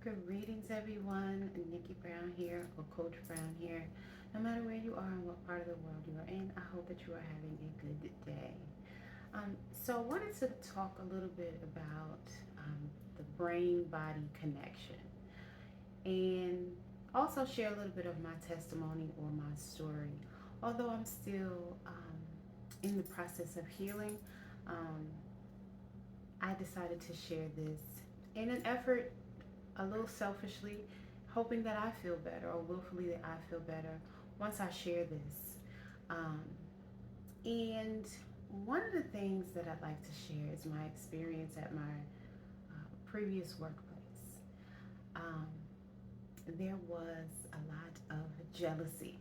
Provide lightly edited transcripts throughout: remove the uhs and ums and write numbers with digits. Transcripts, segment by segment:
Greetings, everyone. Nikki Brown here, or Coach Brown here. No matter where you are and what part of the world you are in, I hope that you are having a good day. So, I wanted to talk a little bit about the brain body connection and also share a little bit of my testimony or my story. Although I'm still in the process of healing, um, I decided to share this in an effort a little selfishly, hoping that I feel better or willfully that I feel better once I share this. Um, and one of the things that I'd like to share is my experience at my previous workplace. Um, there was a lot of jealousy.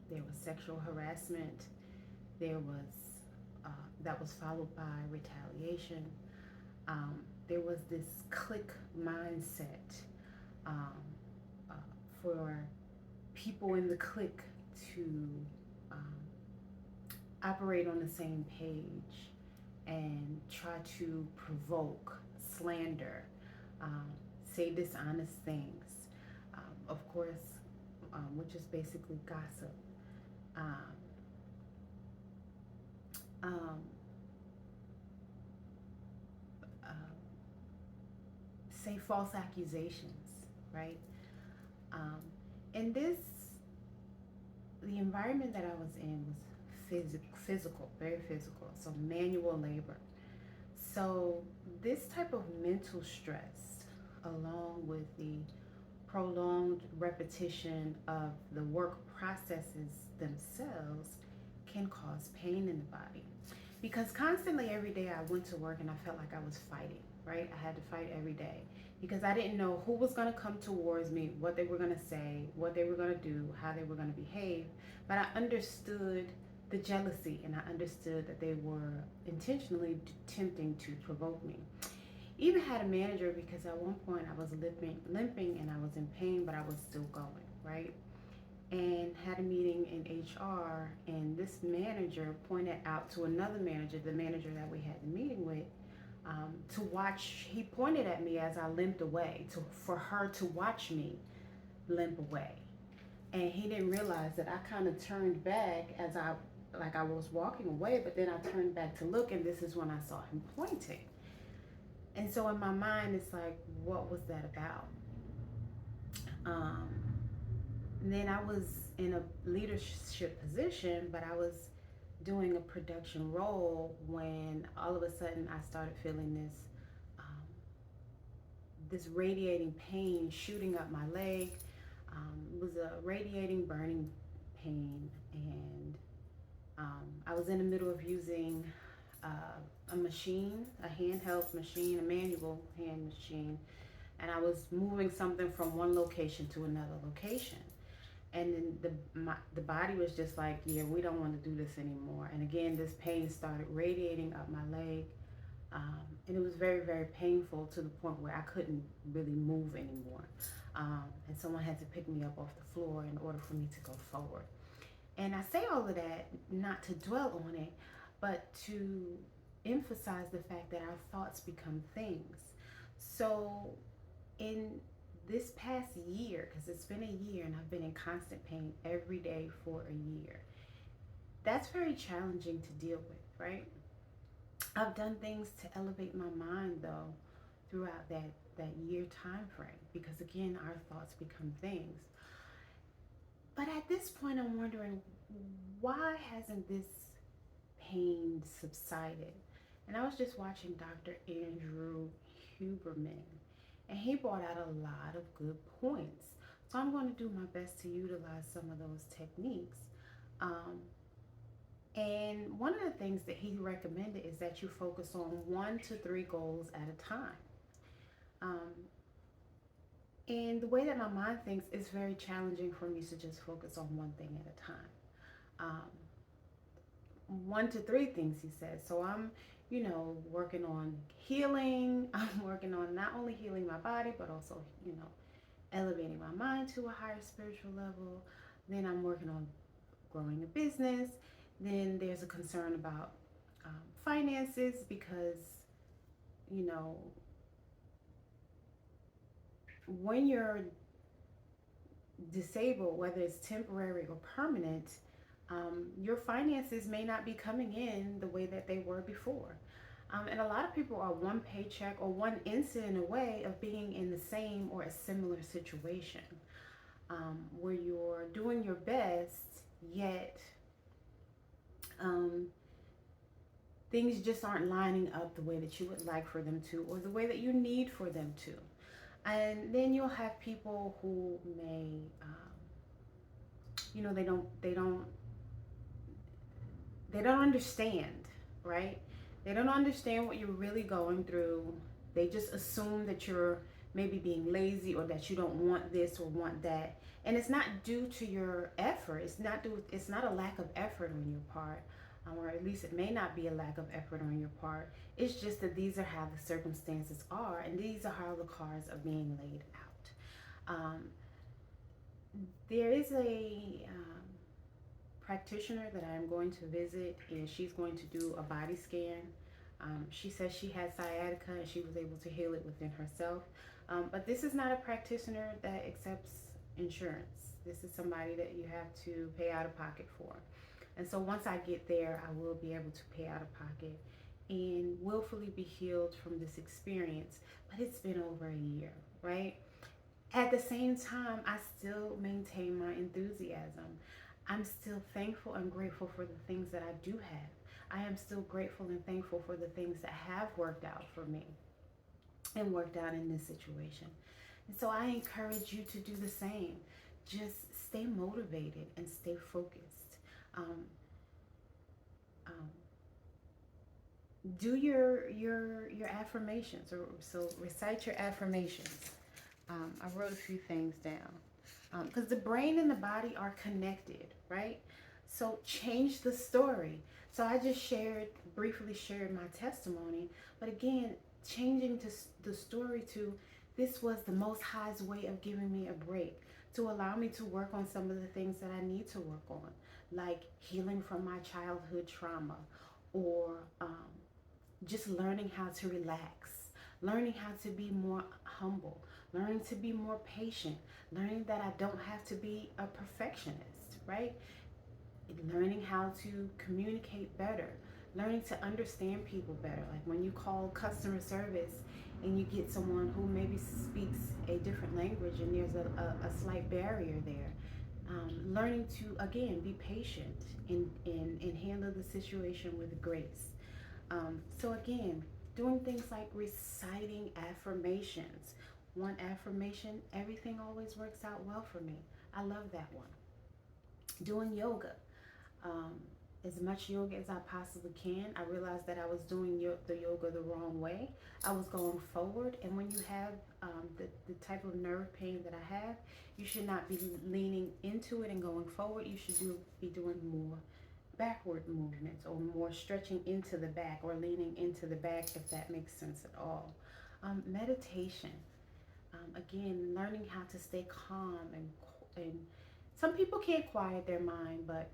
There was sexual harassment. There was that was followed by retaliation. There was this clique mindset um, uh, for people in the clique to um, operate on the same page and try to provoke, slander, um, say dishonest things, of course, which is basically gossip. Um, um, uh, Say false accusations, right? Um, and the environment that I was in was physical, very physical, so manual labor. So, this type of mental stress, along with the prolonged repetition of the work processes themselves, can cause pain in the body. Because constantly every day I went to work and I felt like I was fighting, right? I had to fight every day because I didn't know who was going to come towards me, what they were going to say, what they were going to do, how they were going to behave. But I understood the jealousy and I understood that they were intentionally attempting to provoke me. Even had a manager because at one point I was limping and I was in pain, but I was still going, right? And had a meeting in HR, and this manager pointed out to another manager, the manager that we had the meeting with, to watch. He pointed at me as I limped away, for her to watch me limp away. And he didn't realize that I kind of turned back as I was walking away, but then I turned back to look, and this is when I saw him pointing. And so in my mind, it's like, what was that about? Um, and then I was in a leadership position, but I was doing a production role when all of a sudden I started feeling um, this radiating pain shooting up my leg. It was a radiating, burning pain, and I was in the middle of using a machine, a handheld machine, a manual hand machine, and I was moving something from one location to another location. And then the body was just like, yeah, we don't want to do this anymore. And again, this pain started radiating up my leg, and it was very, very painful to the point where I couldn't really move anymore. And someone had to pick me up off the floor in order for me to go forward. And I say all of that not to dwell on it, but to emphasize the fact that our thoughts become things. So, in this past year, because it's been a year and I've been in constant pain every day for a year, that's very challenging to deal with, right? I've done things to elevate my mind though throughout that year time frame because again our thoughts become things. But at this point I'm wondering, why hasn't this pain subsided? And I was just watching Dr. Andrew Huberman, and he brought out a lot of good points. So I'm going to do my best to utilize some of those techniques. Um, and one of the things that he recommended is that you focus on 1 to 3 goals at a time. Um, and the way that my mind thinks, it's very challenging for me to just focus on one thing at a time. 1 to 3 things, he says. So I'm, working on healing. I'm working on not only healing my body, but also, elevating my mind to a higher spiritual level. Then I'm working on growing a business. Then there's a concern about finances because, you know, when you're disabled, whether it's temporary or permanent, your finances may not be coming in the way that they were before. And a lot of people are one paycheck or one incident away of being in the same or a similar situation, where you're doing your best, yet um, things just aren't lining up the way that you would like for them to, or the way that you need for them to. And then you'll have people who may, you know, they don't understand, right? They don't understand what you're really going through. They just assume that you're maybe being lazy, or that you don't want this or want that. And it's not due to your effort. It's not a lack of effort on your part. Or at least it may not be a lack of effort on your part. It's just that these are how the circumstances are, and these are how the cards are being laid out. There is a practitioner that I'm going to visit, and she's going to do a body scan. She says she had sciatica and she was able to heal it within herself. But this is not a practitioner that accepts insurance. This is somebody that you have to pay out of pocket for. And so once I get there, I will be able to pay out of pocket and willfully be healed from this experience. But it's been over a year, right? At the same time, I still maintain my enthusiasm. I'm still thankful and grateful for the things that I do have. I am still grateful and thankful for the things that have worked out for me and worked out in this situation. And so I encourage you to do the same. Just stay motivated and stay focused. Um, um, do your affirmations, or so recite your affirmations. I wrote a few things down, because the brain and the body are connected, right? So change the story. So I just briefly shared my testimony, but again, changing to the story to, this was the Most High's way of giving me a break, to allow me to work on some of the things that I need to work on, like healing from my childhood trauma, or just learning how to relax, learning how to be more humble, learning to be more patient, learning that I don't have to be a perfectionist, right? Learning how to communicate better, learning to understand people better. Like when you call customer service and you get someone who maybe speaks a different language and there's a slight barrier there. Learning to, again, be patient and handle the situation with grace. So again, doing things like reciting affirmations. One affirmation, everything always works out well for me. I love that one. Doing yoga. Um, as much yoga as I possibly can. I realized that I was doing the yoga the wrong way. I was going forward, and when you have the type of nerve pain that I have, you should not be leaning into it and going forward. You should be doing more backward movements, or more stretching into the back, or leaning into the back, if that makes sense at all. Meditation. Again, learning how to stay calm, and some people can't quiet their mind, but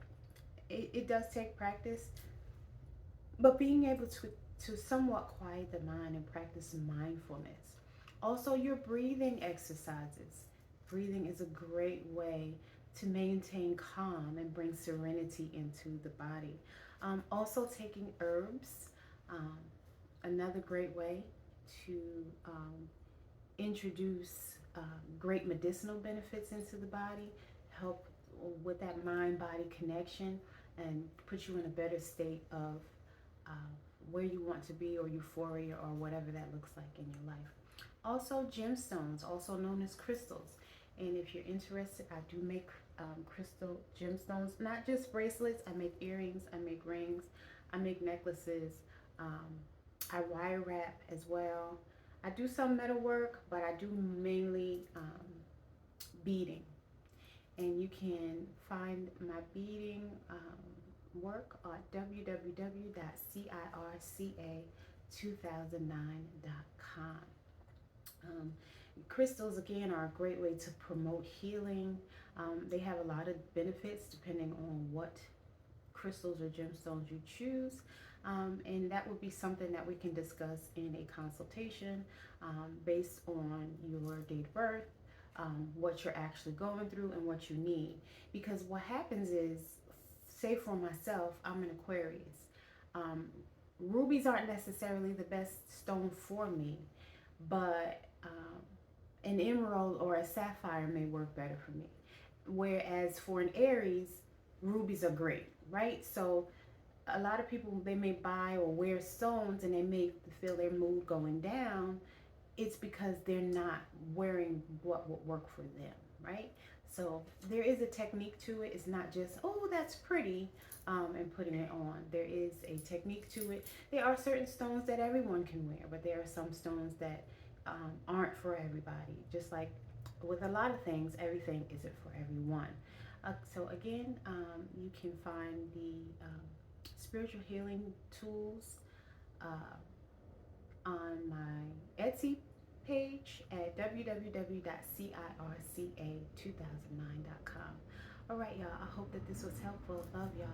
it does take practice. But being able to somewhat quiet the mind and practice mindfulness. Also, your breathing exercises. Breathing is a great way to maintain calm and bring serenity into the body. Also, taking herbs, um, another great way to introduce great medicinal benefits into the body, help with that mind body connection, and put you in a better state of uh, where you want to be, or euphoria, or whatever that looks like in your life. Also, gemstones, also known as crystals. And if you're interested, I do make crystal gemstones, not just bracelets. I make earrings, I make rings, I make necklaces. Um, I wire wrap as well. I do some metal work, but I do mainly beading. And you can find my beading work at www.circa2009.com. Um, Crystals, again, are a great way to promote healing. They have a lot of benefits depending on what crystals or gemstones you choose. And that would be something that we can discuss in a consultation based on your date of birth, what you're actually going through, and what you need. Because what happens is, say for myself, I'm an Aquarius. Um, Rubies aren't necessarily the best stone for me, but an emerald or a sapphire may work better for me. Whereas for an Aries, rubies are great, right? So a lot of people, they may buy or wear stones and they may feel their mood going down. It's because they're not wearing what would work for them, right? So there is a technique to it. It's not just, oh, that's pretty, and putting it on. There is a technique to it. There are certain stones that everyone can wear, but there are some stones that aren't for everybody. Just like with a lot of things, everything isn't for everyone. So again, you can find the spiritual healing tools uh, on my Etsy page at www.circa2009.com. All right, y'all. I hope that this was helpful. Love y'all.